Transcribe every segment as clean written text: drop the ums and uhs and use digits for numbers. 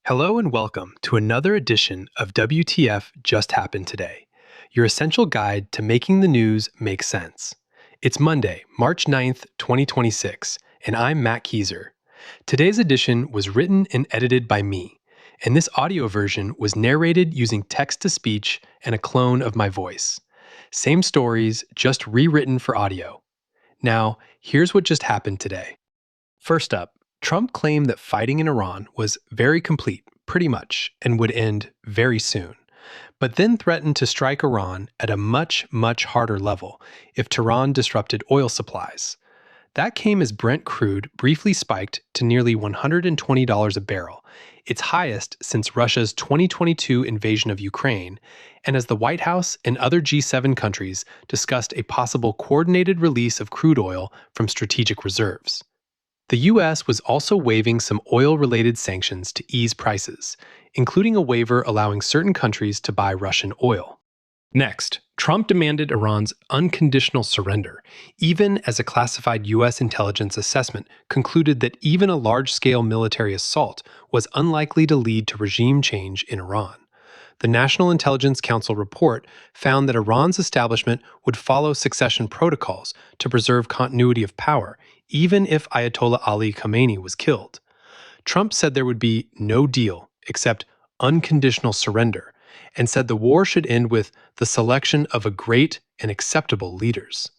Hello and welcome to another edition of WTF Just Happened Today, your essential guide to making the news make sense. It's Monday, March 9th, 2026, and I'm Matt Kieser. Today's edition was written and edited by me, and this audio version was narrated using text-to-speech and a clone of my voice. Same stories, just rewritten for audio. Now, here's what just happened today. First up, Trump claimed that fighting in Iran was very complete, pretty much, and would end very soon, but then threatened to strike Iran at a much, much harder level if Tehran disrupted oil supplies. That came as Brent crude briefly spiked to nearly $120 a barrel, its highest since Russia's 2022 invasion of Ukraine, and as the White House and other G7 countries discussed a possible coordinated release of crude oil from strategic reserves. The U.S. was also waiving some oil-related sanctions to ease prices, including a waiver allowing certain countries to buy Russian oil. Next, Trump demanded Iran's unconditional surrender, even as a classified U.S. intelligence assessment concluded that even a large-scale military assault was unlikely to lead to regime change in Iran. The National Intelligence Council report found that Iran's establishment would follow succession protocols to preserve continuity of power, even if Ayatollah Ali Khamenei was killed. Trump said there would be no deal except unconditional surrender, and said the war should end with the selection of a great and acceptable leaders.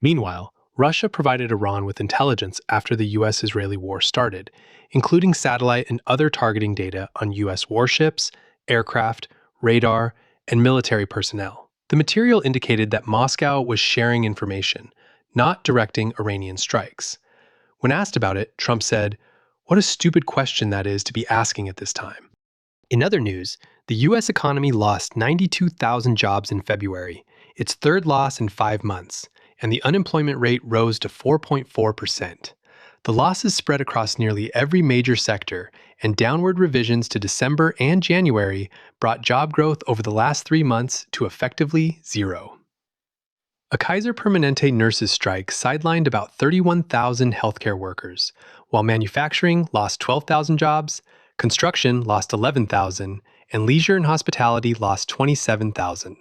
Meanwhile, Russia provided Iran with intelligence after the U.S.-Israeli war started, including satellite and other targeting data on U.S. warships, aircraft, radar, and military personnel. The material indicated that Moscow was sharing information, not directing Iranian strikes. When asked about it, Trump said, "What a stupid question that is to be asking at this time." In other news, the U.S. economy lost 92,000 jobs in February, its third loss in 5 months, and the unemployment rate rose to 4.4%. The losses spread across nearly every major sector, and downward revisions to December and January brought job growth over the last 3 months to effectively zero. A Kaiser Permanente nurses' strike sidelined about 31,000 healthcare workers, while manufacturing lost 12,000 jobs, construction lost 11,000, and leisure and hospitality lost 27,000.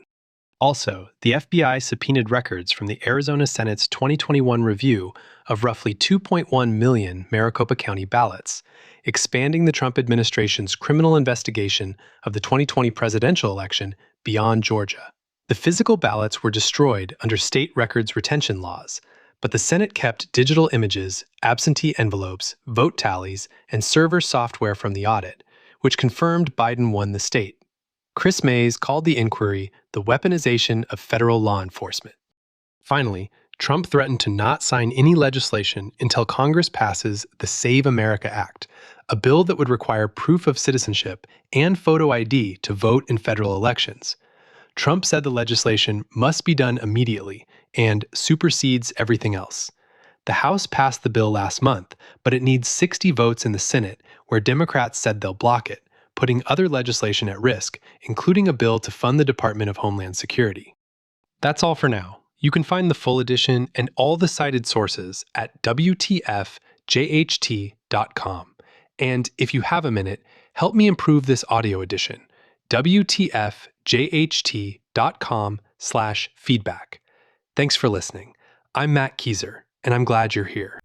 Also, the FBI subpoenaed records from the Arizona Senate's 2021 review of roughly 2.1 million Maricopa County ballots, expanding the Trump administration's criminal investigation of the 2020 presidential election beyond Georgia. The physical ballots were destroyed under state records retention laws, but the Senate kept digital images, absentee envelopes, vote tallies, and server software from the audit, which confirmed Biden won the state. Chris Mays called the inquiry the weaponization of federal law enforcement. Finally, Trump threatened to not sign any legislation until Congress passes the Save America Act, a bill that would require proof of citizenship and photo ID to vote in federal elections. Trump said the legislation must be done immediately and supersedes everything else. The House passed the bill last month, but it needs 60 votes in the Senate, where Democrats said they'll block it, putting other legislation at risk, including a bill to fund the Department of Homeland Security. That's all for now. You can find the full edition and all the cited sources at WTFJHT.com. And if you have a minute, help me improve this audio edition. WTFJHT.com/feedback. Thanks for listening. I'm Matt Kieser, and I'm glad you're here.